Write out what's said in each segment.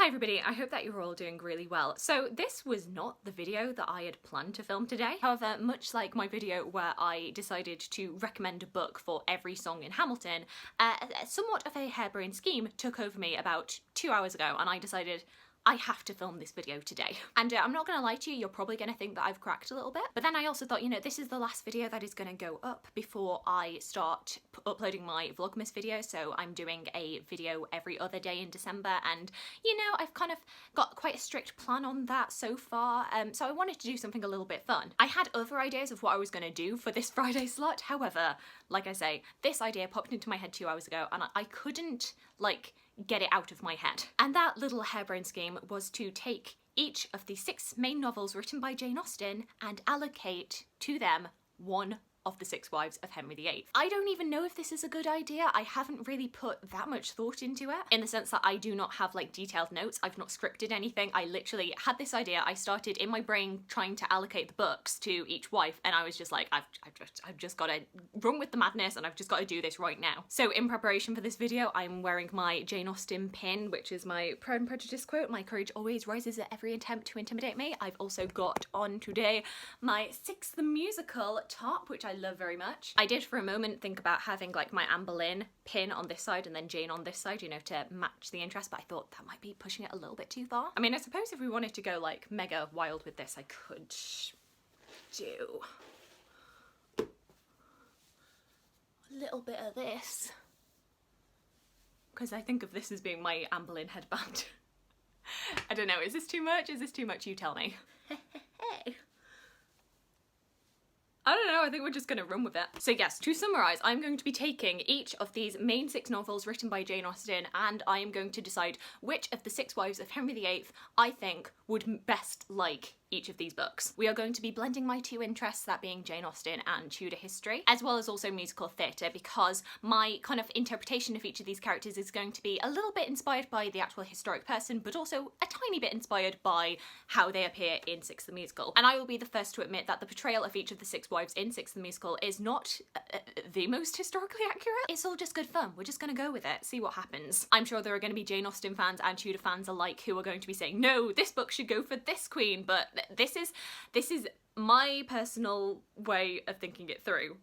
Hi everybody, I hope that you're all doing really well. So this was not the video that I had planned to film today. However, much like my video where I decided to recommend a book for every song in Hamilton, somewhat of a harebrained scheme took over me about 2 hours ago and I decided I have to film this video today. And I'm not gonna lie to you, you're probably gonna think that I've cracked a little bit, but then I also thought, you know, this is the last video that is gonna go up before I start uploading my Vlogmas video, so I'm doing a video every other day in December, and you know, I've kind of got quite a strict plan on that so far, so I wanted to do something a little bit fun. I had other ideas of what I was gonna do for this Friday slot, however, like I say, this idea popped into my head 2 hours ago, and I couldn't, like, get it out of my head. And that little harebrained scheme was to take each of the 6 main novels written by Jane Austen and allocate to them one of the 6 wives of Henry VIII. I don't even know if this is a good idea. I haven't really put that much thought into it, in the sense that I do not have like detailed notes. I've not scripted anything. I literally had this idea. I started in my brain trying to allocate the books to each wife, and I was just like, I've just got to run with the madness, and I've just got to do this right now. So in preparation for this video, I'm wearing my Jane Austen pin, which is my Pride and Prejudice quote, "My courage always rises at every attempt to intimidate me." I've also got on today my Sixth the Musical top, which I love very much. I did for a moment think about having like my Anne Boleyn pin on this side and then Jane on this side, you know, to match the interest, but I thought that might be pushing it a little bit too far. I mean, I suppose if we wanted to go like mega wild with this, I could do a little bit of this, because I think of this as being my Anne Boleyn headband. I don't know, is this too much? Is this too much? You tell me. I don't know, I think we're just gonna run with it. So yes, to summarise, I'm going to be taking each of these main 6 novels written by Jane Austen, and I am going to decide which of the 6 wives of Henry VIII I think would best like each of these books. We are going to be blending my 2 interests, that being Jane Austen and Tudor history, as well as also musical theatre, because my kind of interpretation of each of these characters is going to be a little bit inspired by the actual historic person, but also a tiny bit inspired by how they appear in Sixth the Musical. And I will be the first to admit that the portrayal of each of the 6 wives in Sixth the Musical is not the most historically accurate. It's all just good fun. We're just gonna go with it, see what happens. I'm sure there are going to be Jane Austen fans and Tudor fans alike who are going to be saying, no, this book should go for this queen, but this is my personal way of thinking it through.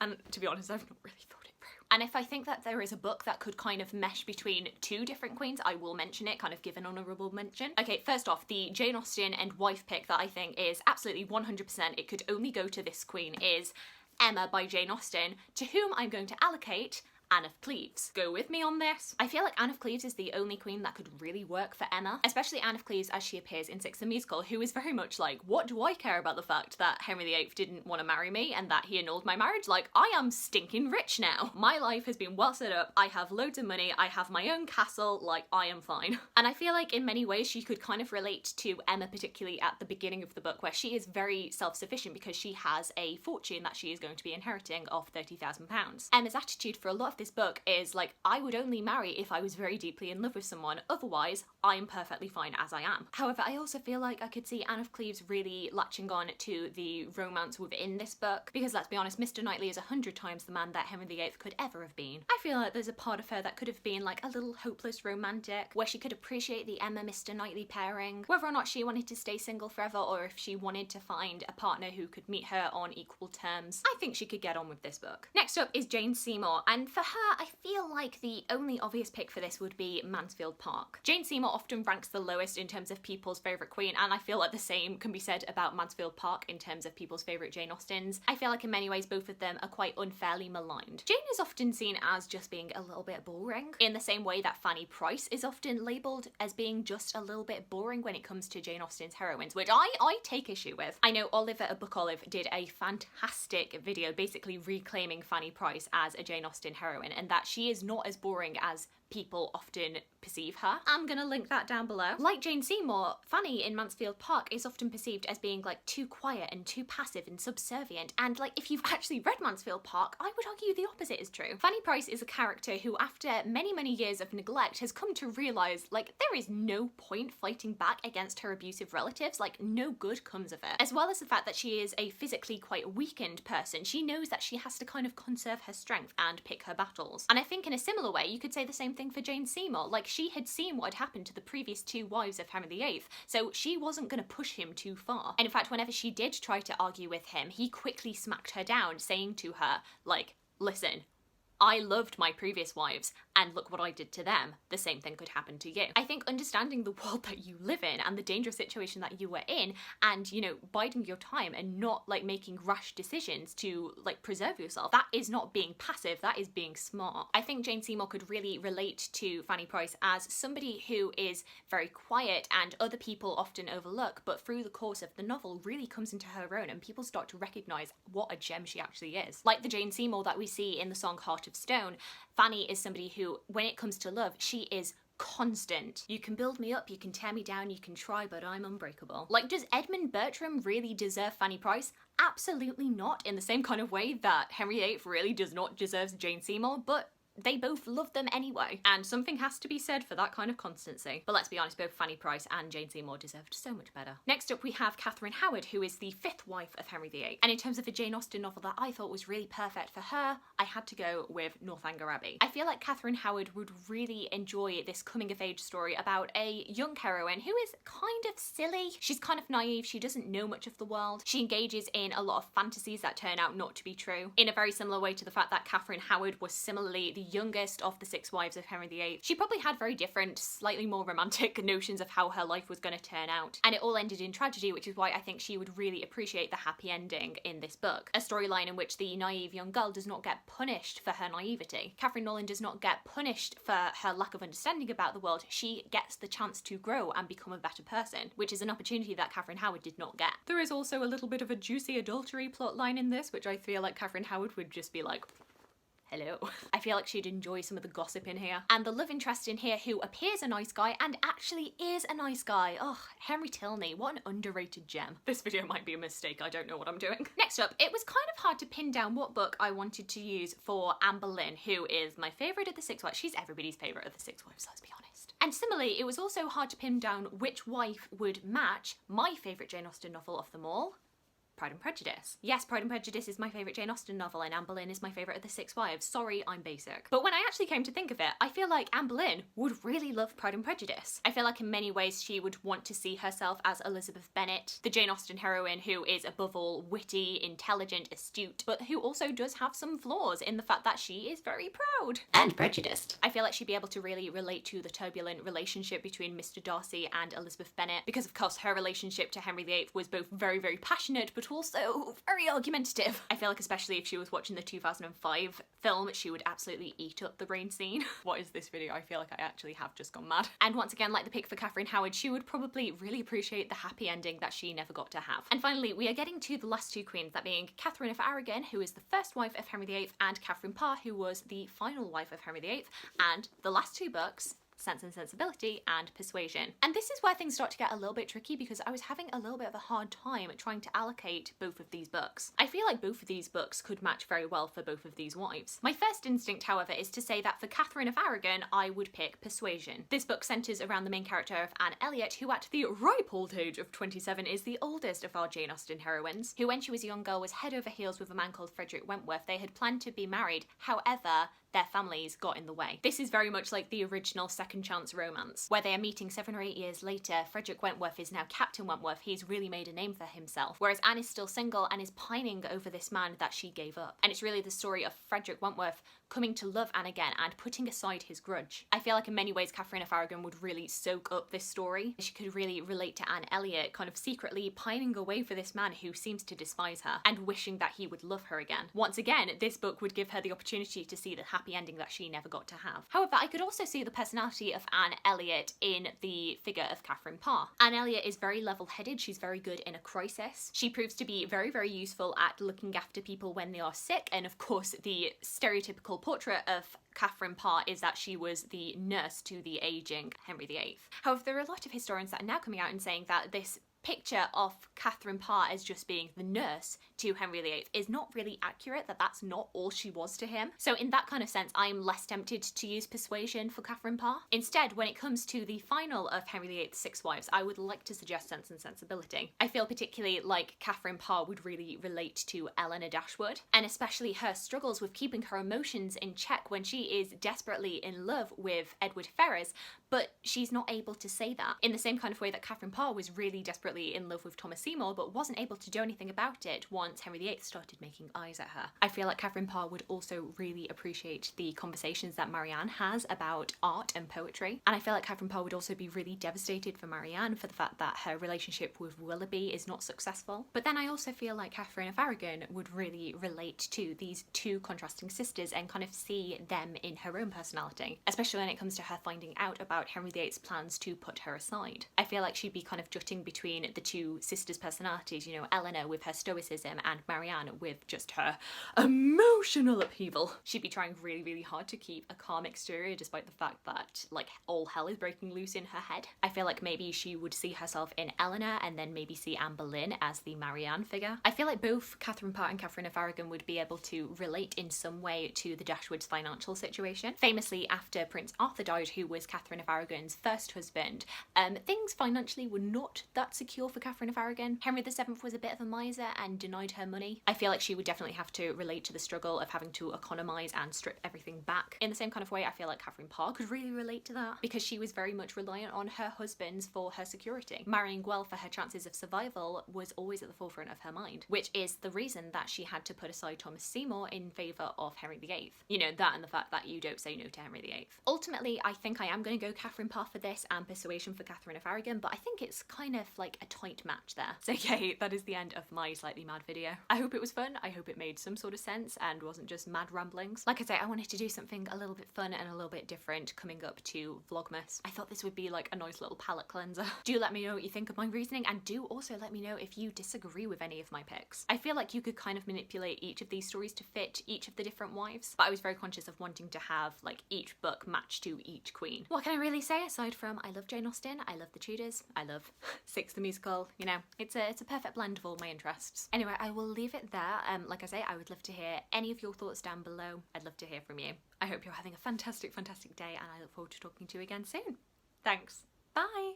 And to be honest, I've not really thought it through. And if I think that there is a book that could kind of mesh between 2 different queens, I will mention it, kind of give an honourable mention. Okay, first off, the Jane Austen and wife pick that I think is absolutely 100%, it could only go to this queen, is Emma by Jane Austen, to whom I'm going to allocate Anne of Cleves. Go with me on this. I feel like Anne of Cleves is the only queen that could really work for Emma, especially Anne of Cleves as she appears in Sixth the Musical, who is very much like, what do I care about the fact that Henry VIII didn't want to marry me and that he annulled my marriage? Like, I am stinking rich now. My life has been well set up, I have loads of money, I have my own castle, like, I am fine. And I feel like in many ways she could kind of relate to Emma, particularly at the beginning of the book, where she is very self-sufficient because she has a fortune that she is going to be inheriting of £30,000. Emma's attitude for a lot of this book is like, I would only marry if I was very deeply in love with someone, otherwise I'm perfectly fine as I am. However, I also feel like I could see Anne of Cleves really latching on to the romance within this book, because let's be honest, Mr. Knightley is 100 times the man that Henry VIII could ever have been. I feel like there's a part of her that could have been like a little hopeless romantic, where she could appreciate the Emma-Mr. Knightley pairing, whether or not she wanted to stay single forever or if she wanted to find a partner who could meet her on equal terms. I think she could get on with this book. Next up is Jane Seymour, and for her, I feel like the only obvious pick for this would be Mansfield Park. Jane Seymour often ranks the lowest in terms of people's favourite queen, and I feel like the same can be said about Mansfield Park in terms of people's favourite Jane Austens. I feel like in many ways both of them are quite unfairly maligned. Jane is often seen as just being a little bit boring, in the same way that Fanny Price is often labelled as being just a little bit boring when it comes to Jane Austen's heroines, which I take issue with. I know Oliver at Book Olive did a fantastic video basically reclaiming Fanny Price as a Jane Austen heroine, and that she is not as boring as people often perceive her. I'm gonna link that down below. Like Jane Seymour, Fanny in Mansfield Park is often perceived as being like too quiet and too passive and subservient, and like if you've actually read Mansfield Park, I would argue the opposite is true. Fanny Price is a character who after many years of neglect has come to realise like there is no point fighting back against her abusive relatives, like no good comes of it. As well as the fact that she is a physically quite weakened person, she knows that she has to kind of conserve her strength and pick her battles. And I think in a similar way you could say the same thing thing for Jane Seymour. Like, she had seen what had happened to the previous two wives of Henry VIII, so she wasn't going to push him too far. And in fact, whenever she did try to argue with him, he quickly smacked her down, saying to her, like, listen, I loved my previous wives, and look what I did to them. The same thing could happen to you. I think understanding the world that you live in and the dangerous situation that you were in, and, you know, biding your time and not, like, making rash decisions to, like, preserve yourself, that is not being passive, that is being smart. I think Jane Seymour could really relate to Fanny Price as somebody who is very quiet and other people often overlook, but through the course of the novel really comes into her own, and people start to recognise what a gem she actually is. Like the Jane Seymour that we see in the song Heart of Stone, Fanny is somebody who, when it comes to love, she is constant. You can build me up, you can tear me down, you can try, but I'm unbreakable. Like, does Edmund Bertram really deserve Fanny Price? Absolutely not, in the same kind of way that Henry VIII really does not deserve Jane Seymour, but they both love them anyway. And something has to be said for that kind of constancy. But let's be honest, both Fanny Price and Jane Seymour deserved so much better. Next up we have Catherine Howard, who is the fifth wife of Henry VIII. And in terms of a Jane Austen novel that I thought was really perfect for her, I had to go with Northanger Abbey. I feel like Catherine Howard would really enjoy this coming of age story about a young heroine who is kind of silly. She's kind of naive, she doesn't know much of the world. She engages in a lot of fantasies that turn out not to be true, in a very similar way to the fact that Catherine Howard was similarly the youngest of the six wives of Henry VIII. She probably had very different, slightly more romantic notions of how her life was going to turn out. And it all ended in tragedy, which is why I think she would really appreciate the happy ending in this book. A storyline in which the naive young girl does not get punished for her naivety. Catherine Nolan does not get punished for her lack of understanding about the world. She gets the chance to grow and become a better person, which is an opportunity that Catherine Howard did not get. There is also a little bit of a juicy adultery plotline in this, which I feel like Catherine Howard would just be like, hello. I feel like she'd enjoy some of the gossip in here. And the love interest in here who appears a nice guy and actually is a nice guy. Oh, Henry Tilney, what an underrated gem. This video might be a mistake, I don't know what I'm doing. Next up, it was kind of hard to pin down what book I wanted to use for Anne Boleyn, who is my favourite of the six wives. She's everybody's favourite of the six wives, let's be honest. And similarly, it was also hard to pin down which wife would match my favourite Jane Austen novel of them all, Pride and Prejudice. Yes, Pride and Prejudice is my favourite Jane Austen novel and Anne Boleyn is my favourite of the six wives. Sorry, I'm basic. But when I actually came to think of it, I feel like Anne Boleyn would really love Pride and Prejudice. I feel like in many ways she would want to see herself as Elizabeth Bennet, the Jane Austen heroine who is above all witty, intelligent, astute, but who also does have some flaws in the fact that she is very proud and prejudiced. I feel like she'd be able to really relate to the turbulent relationship between Mr. Darcy and Elizabeth Bennet, because of course her relationship to Henry VIII was both very, very passionate, but also very argumentative. I feel like especially if she was watching the 2005 film, she would absolutely eat up the rain scene. What is this video? I feel like I actually have just gone mad. And once again, like the pick for Catherine Howard, she would probably really appreciate the happy ending that she never got to have. And finally, we are getting to the last two queens, that being Catherine of Aragon, who is the first wife of Henry VIII, and Catherine Parr, who was the final wife of Henry VIII, and the last two books, Sense and Sensibility and Persuasion. And this is where things start to get a little bit tricky because I was having a little bit of a hard time trying to allocate both of these books. I feel like both of these books could match very well for both of these wives. My first instinct, however, is to say that for Catherine of Aragon, I would pick Persuasion. This book centres around the main character of Anne Elliot, who at the ripe old age of 27 is the oldest of our Jane Austen heroines, who when she was a young girl was head over heels with a man called Frederick Wentworth. They had planned to be married, however, their families got in the way. This is very much like the original Second Chance romance, where they are meeting 7 or 8 years later. Frederick Wentworth is now Captain Wentworth. He's really made a name for himself, whereas Anne is still single and is pining over this man that she gave up. And it's really the story of Frederick Wentworth coming to love Anne again and putting aside his grudge. I feel like in many ways Catherine of Aragon would really soak up this story. She could really relate to Anne Elliot, kind of secretly pining away for this man who seems to despise her and wishing that he would love her again. Once again, this book would give her the opportunity to see the happy ending that she never got to have. However, I could also see the personality of Anne Elliot in the figure of Catherine Parr. Anne Elliot is very level-headed, she's very good in a crisis. She proves to be very, very useful at looking after people when they are sick, and of course the stereotypical portrait of Catherine Parr is that she was the nurse to the ageing Henry VIII. However, there are a lot of historians that are now coming out and saying that this picture of Catherine Parr as just being the nurse to Henry VIII is not really accurate, that's not all she was to him. So in that kind of sense, I'm less tempted to use Persuasion for Catherine Parr. Instead, when it comes to the final of Henry VIII's six wives, I would like to suggest Sense and Sensibility. I feel particularly like Catherine Parr would really relate to Eleanor Dashwood, and especially her struggles with keeping her emotions in check when she is desperately in love with Edward Ferrars, but she's not able to say that in the same kind of way that Catherine Parr was really desperately in love with Thomas Seymour but wasn't able to do anything about it once Henry VIII started making eyes at her. I feel like Catherine Parr would also really appreciate the conversations that Marianne has about art and poetry, and I feel like Catherine Parr would also be really devastated for Marianne for the fact that her relationship with Willoughby is not successful. But then I also feel like Catherine of Aragon would really relate to these two contrasting sisters and kind of see them in her own personality, especially when it comes to her finding out about Henry VIII's plans to put her aside. I feel like she'd be kind of jutting between the two sisters' personalities, you know, Eleanor with her stoicism and Marianne with just her emotional upheaval. She'd be trying really, really hard to keep a calm exterior despite the fact that, like, all hell is breaking loose in her head. I feel like maybe she would see herself in Eleanor and then maybe see Anne Boleyn as the Marianne figure. I feel like both Catherine Parr and Catherine of Aragon would be able to relate in some way to the Dashwoods' financial situation. Famously, after Prince Arthur died, who was Catherine of Aragon's first husband, things financially were not that secure for Catherine of Aragon. Henry VII was a bit of a miser and denied her money. I feel like she would definitely have to relate to the struggle of having to economise and strip everything back. In the same kind of way, I feel like Catherine Parr could really relate to that because she was very much reliant on her husbands for her security. Marrying well for her chances of survival was always at the forefront of her mind, which is the reason that she had to put aside Thomas Seymour in favour of Henry VIII. You know, that and the fact that you don't say no to Henry VIII. Ultimately, I think I am going to go Catherine Parr for this and Persuasion for Catherine of Aragon, but I think it's kind of like a tight match there. So yay, that is the end of my slightly mad video. I hope it was fun. I hope it made some sort of sense and wasn't just mad ramblings. Like I say, I wanted to do something a little bit fun and a little bit different coming up to Vlogmas. I thought this would be like a nice little palette cleanser. Do let me know what you think of my reasoning, and do also let me know if you disagree with any of my picks. I feel like you could kind of manipulate each of these stories to fit each of the different wives, but I was very conscious of wanting to have like each book match to each queen. What can I really say aside from I love Jane Austen, I love the Tudors, I love Six the Musical, you know, it's a perfect blend of all my interests. Anyway, I will leave it there. Like I say, I would love to hear any of your thoughts down below. I'd love to hear from you. I hope you're having a fantastic, fantastic day, and I look forward to talking to you again soon. Thanks. Bye.